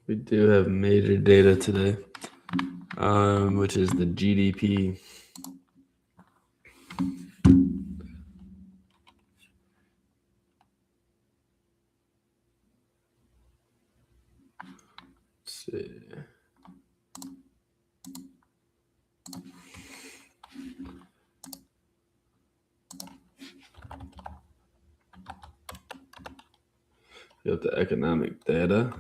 We do have major data today, which is the GDP. Let's see. We have the economic data.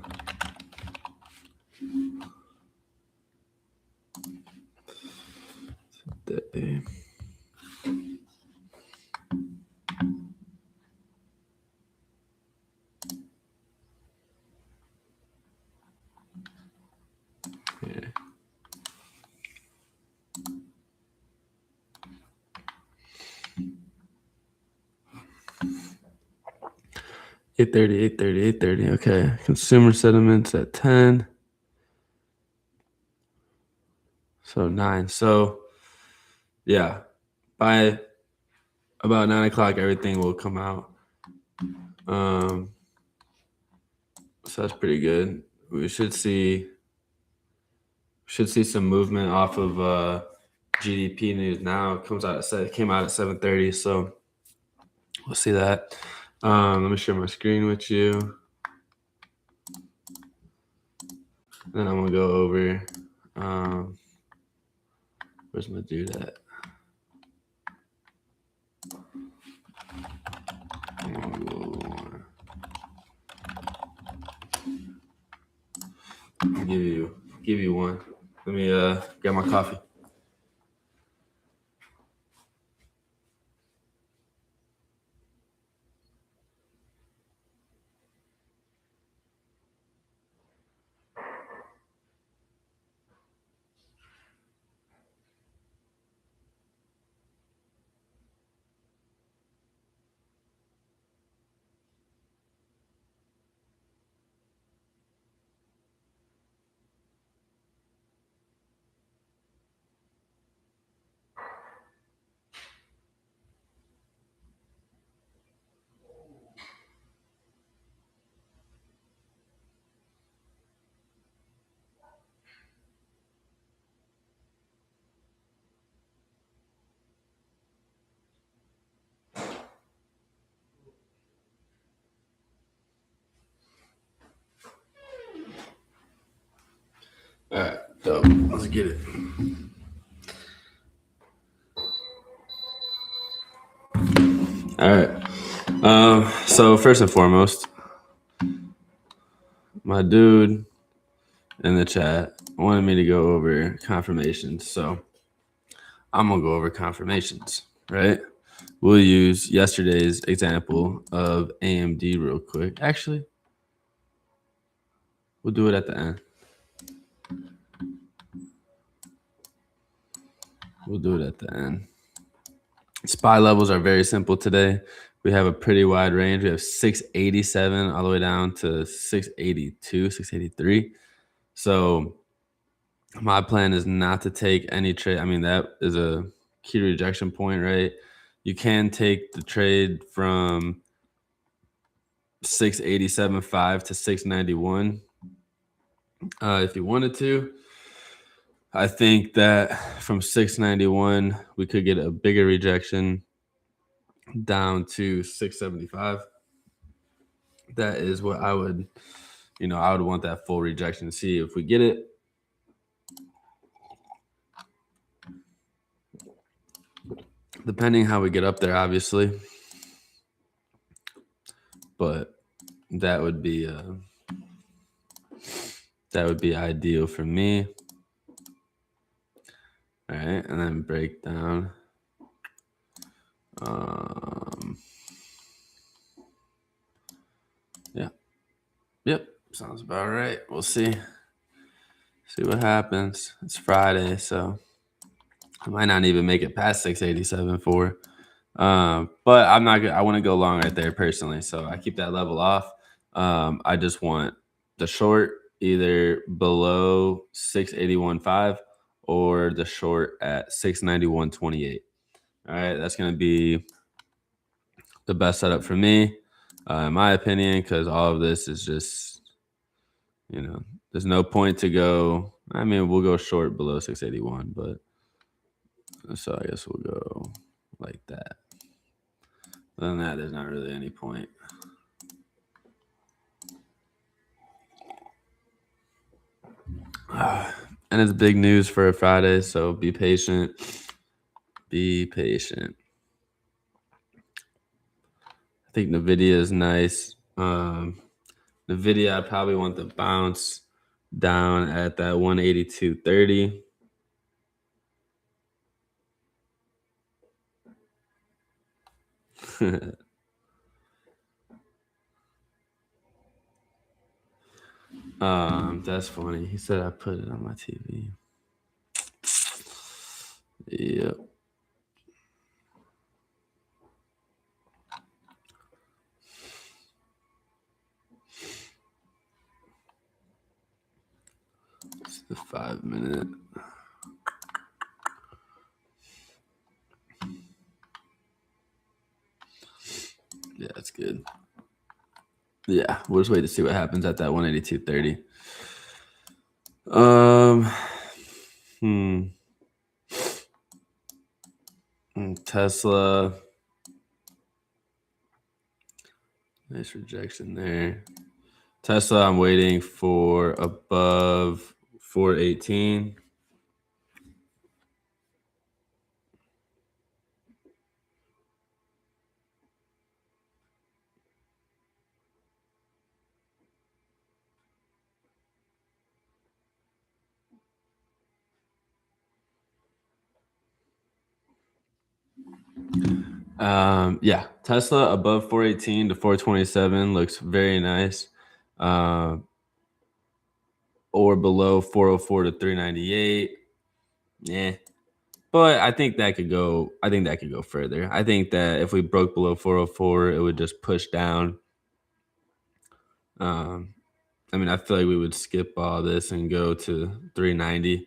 Today. Yeah. Eight 8:30. Okay. Consumer sentiments at 10. So 9. So yeah, by about 9 o'clock, everything will come out. So that's pretty good. We should see some movement off of GDP news now. It came out at 7:30, so we'll see that. Let me share my screen with you. Then I'm gonna go over. Where's my dude at? I'll give you one. Let me get my coffee. All right, so let's get it. All right. So first and foremost, my dude in the chat wanted me to go over confirmations. So I'm gonna go over confirmations, right? We'll use yesterday's example of AMD real quick. Actually, we'll do it at the end. We'll do it at the end. SPY levels are very simple today. We have a pretty wide range. We have 687 all the way down to 682, 683. So my plan is not to take any trade. I mean, that is a key rejection point, right? You can take the trade from 687.5 to 691 if you wanted to. I think that from 691, we could get a bigger rejection down to 675. That is what I would want that full rejection to see if we get it. Depending how we get up there, obviously. But that would be ideal for me. All right, and then break down. Yep, sounds about right. We'll see what happens. It's Friday, so I might not even make it past 687.4. But I'm not good. I want to go long right there personally, so I keep that level off. I just want the short either below 681.5 or the short at 691.28. All right, that's going to be the best setup for me, in my opinion, because all of this is just There's no point to go. I mean, we'll go short below 681, but so I guess we'll go like that. Other than that, there's not really any point. And it's big news for a Friday, so be patient. Be patient. I think NVIDIA is nice. NVIDIA, I probably want the bounce down at that 182.30. That's funny. He said I put it on my TV. Yep. It's the 5 minute. Yeah, that's good. Yeah, we'll just wait to see what happens at that 182.30. Tesla. Nice rejection there. Tesla, I'm waiting for above 418. Yeah, Tesla above 418 to 427 looks very nice. Or below 404 to 398. Yeah. But I think that could go further. I think that if we broke below 404, it would just push down. I mean, I feel like we would skip all this and go to 390.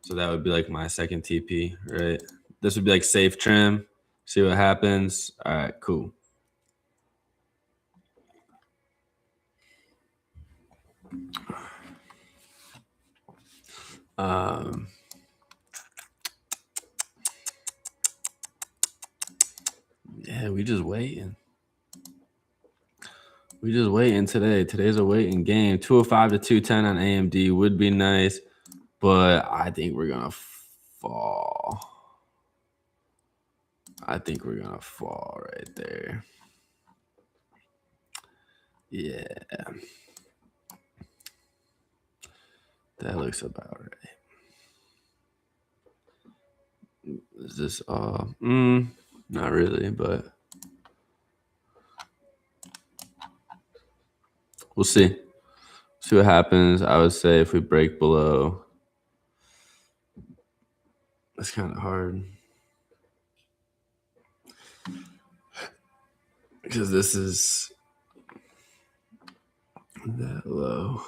So that would be like my second TP, right? This would be like safe trim. See what happens. All right, cool. Yeah, we just waiting. We just waiting today. Today's a waiting game. 205 to 210 on AMD would be nice, but I think we're gonna fall. I think we're gonna fall right there. Yeah. That looks about right. Is this not really, but we'll see. See what happens. I would say if we break below, it's kind of hard because this is that low.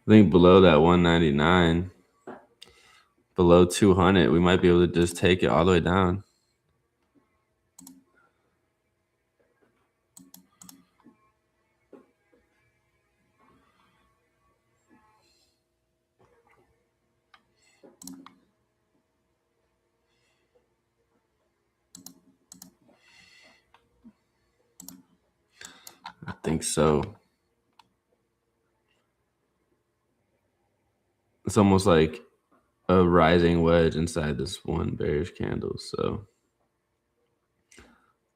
I think below that 199, below 200, we might be able to just take it all the way down. I think so. It's almost like a rising wedge inside this one bearish candle. So,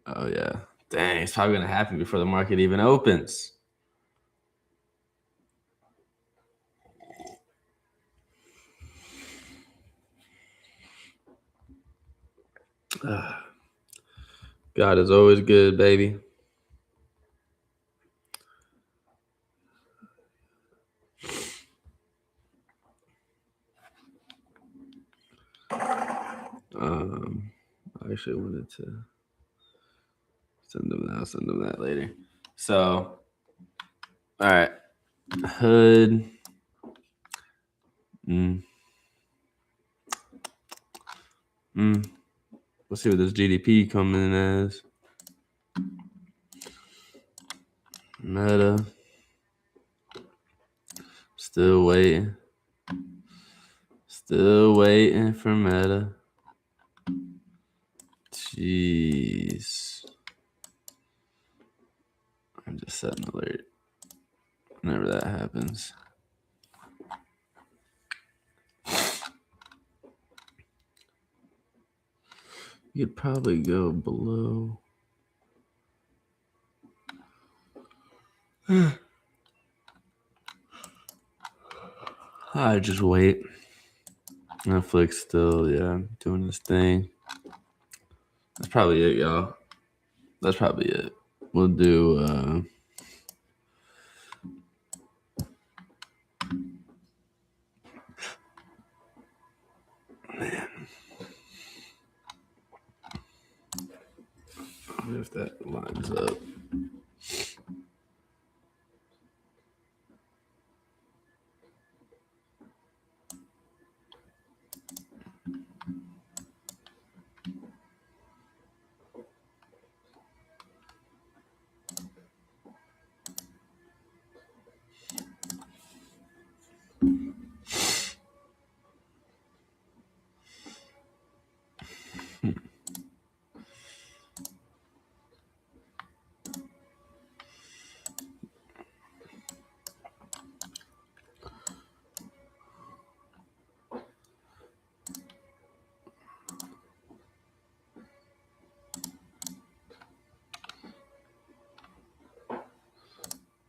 oh yeah, dang, it's probably gonna happen before the market even opens. God is always good, baby. I actually wanted to send them that. I'll send them that later. So, all right. Hood. Let's see what this GDP coming in as. Meta. Still waiting. Still waiting for Meta. Jeez. I'm just setting alert whenever that happens. You could probably go below. I just wait. Netflix still, doing this thing. That's probably it, y'all. That's probably it. We'll do man. I wonder if that lines up.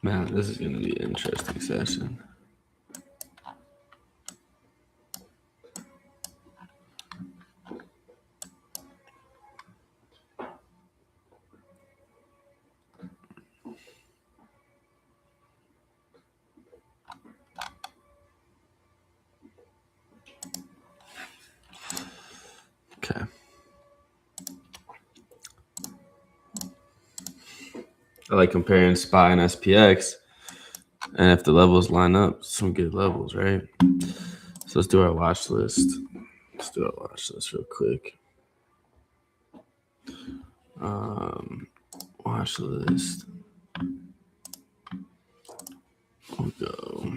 Man, this is going to be an interesting session. Okay. I like comparing SPY and SPX. And if the levels line up, some good levels, right? So let's do our watch list. Let's do our watch list real quick. Watch list. We'll go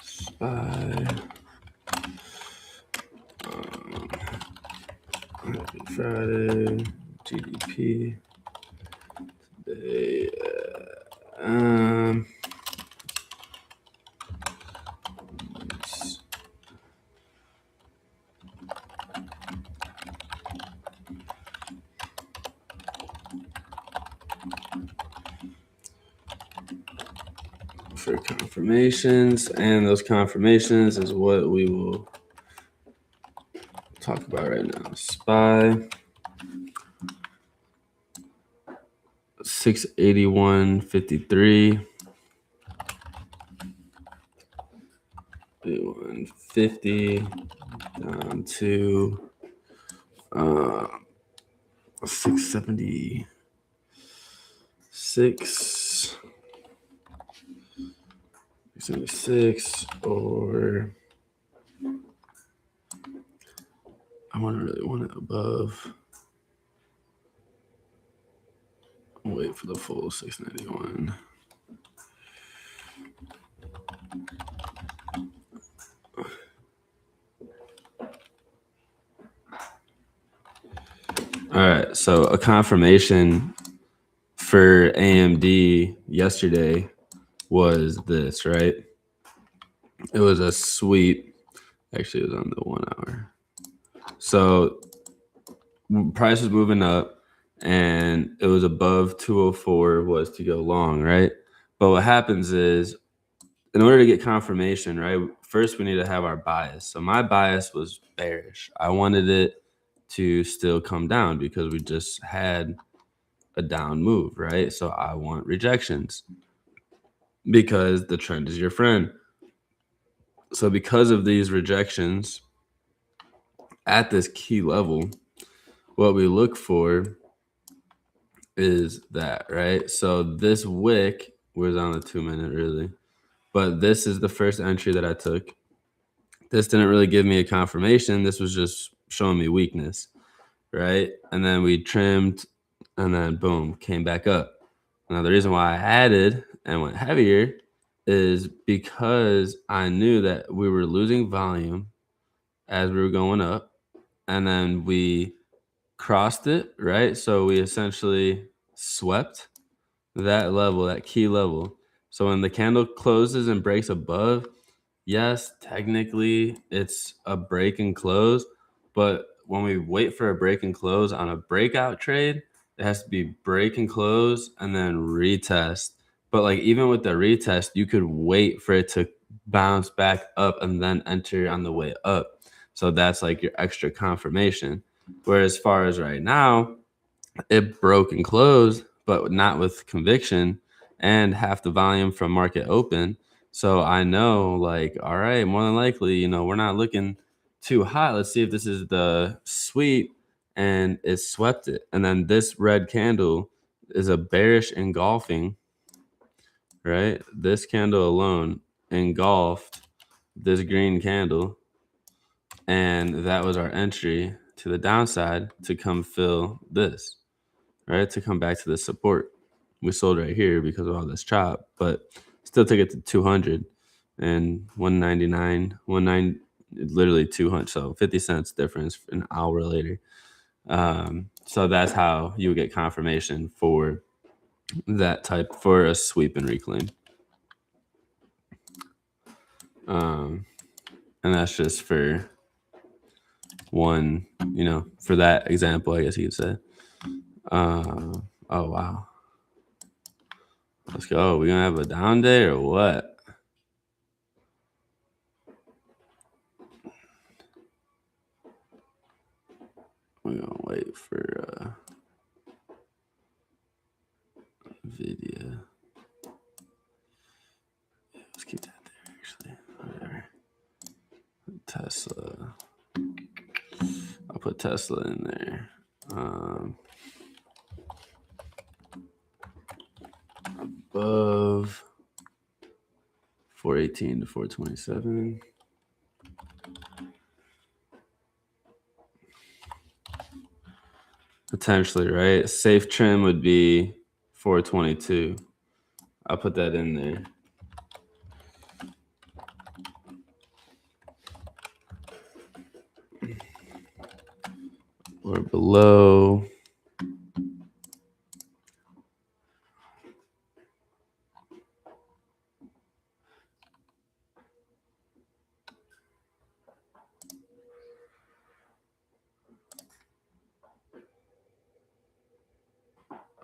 SPY. Happy Friday. GDP. Today. For confirmations, and those confirmations is what we will talk about right now. SPY 681.53, 81.50 down to 676. 676, or I really want it above. I'll wait for the full 691. All right, so a confirmation for AMD yesterday was this, right? It was a sweep. Actually, it was on the 1 hour. So price was moving up, and it was above 204 was to go long, right? But what happens is, in order to get confirmation, right, first we need to have our bias. So my bias was bearish. I wanted it to still come down because we just had a down move, right? So I want rejections because the trend is your friend. So because of these rejections at this key level, what we look for is that, right? So this wick was on the 2-minute really, but this is the first entry that I took. This didn't really give me a confirmation. This was just showing me weakness, right? And then we trimmed and then boom, came back up. Now, the reason why I added and went heavier is because I knew that we were losing volume as we were going up, and then we crossed it, right? So we essentially swept that level, that key level. So when the candle closes and breaks above, yes, technically it's a break and close, but when we wait for a break and close on a breakout trade, it has to be break and close and then retest. But like even with the retest, you could wait for it to bounce back up and then enter on the way up. So that's like your extra confirmation. Whereas far as right now, it broke and closed, but not with conviction and half the volume from market open. So I know, like, all right, more than likely, we're not looking too hot. Let's see if this is the sweep, and it swept it. And then this red candle is a bearish engulfing, right? This candle alone engulfed this green candle, and that was our entry to the downside to come fill this, right? To come back to the support. We sold right here because of all this chop, but still took it to 200 and 199, 19, literally 200. So 50 cents difference an hour later. So that's how you would get confirmation for that type, for a sweep and reclaim. And that's just for one, for that example, I guess you could say. Oh, wow. Let's go. We gonna have a down day or what? We're gonna wait for video. Let's keep that there actually. Whatever. Tesla. I'll put Tesla in there. Above 418 to 427. Potentially, right? Safe trim would be 422. I'll put that in there. Or below.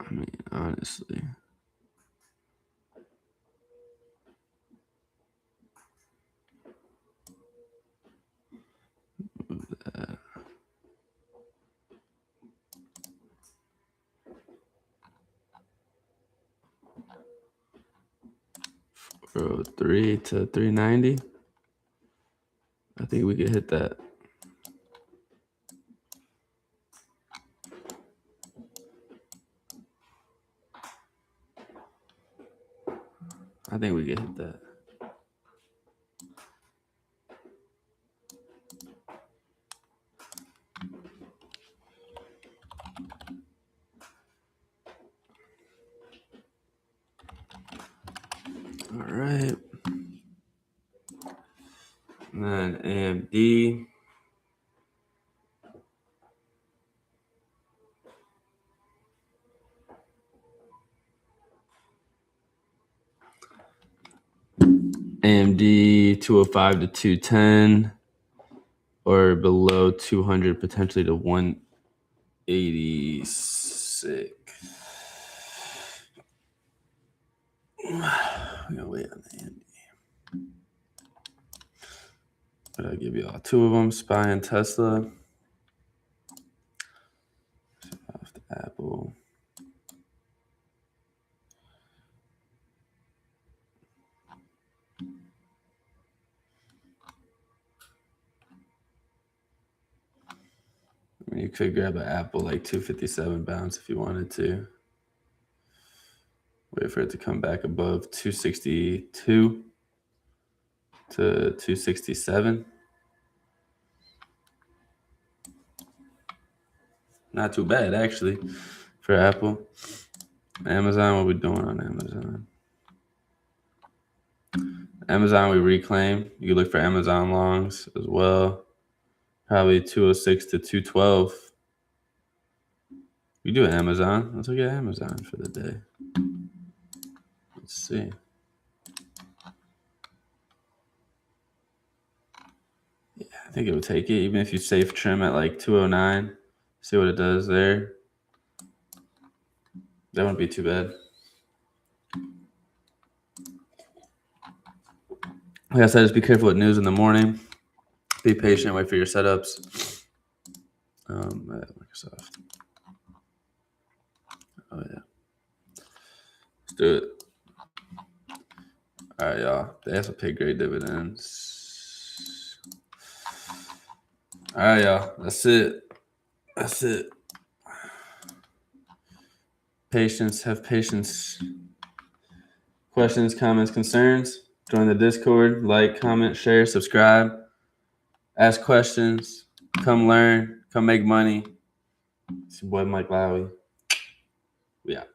I mean, honestly. Move that. 403 to 390. I think we could hit that. I think we could hit that. All right. And then AMD. AMD 205 to 210 or below 200, potentially to 186. We're gonna wait on the AMD. But I'll give you all two of them, SPY and Tesla. And you could grab an Apple like 257 bounce if you wanted to. Wait for it to come back above 262 to 267. Not too bad, actually, for Apple. Amazon, what we doing on Amazon? Amazon, we reclaim. You can look for Amazon longs as well. Probably 206 to 212. We do Amazon. Let's look at Amazon for the day. Let's see. Yeah, I think it would take it, even if you safe trim at like 209. See what it does there. That wouldn't be too bad. Like I said, just be careful with news in the morning. Be patient. Wait for your setups. Microsoft. Oh yeah. Let's do it. All right, y'all. They also pay great dividends. All right, y'all. That's it. That's it. Patience. Have patience. Questions, comments, concerns? Join the Discord. Like, comment, share, subscribe. Ask questions. Come learn. Come make money. It's your boy Mike Lowry. We out.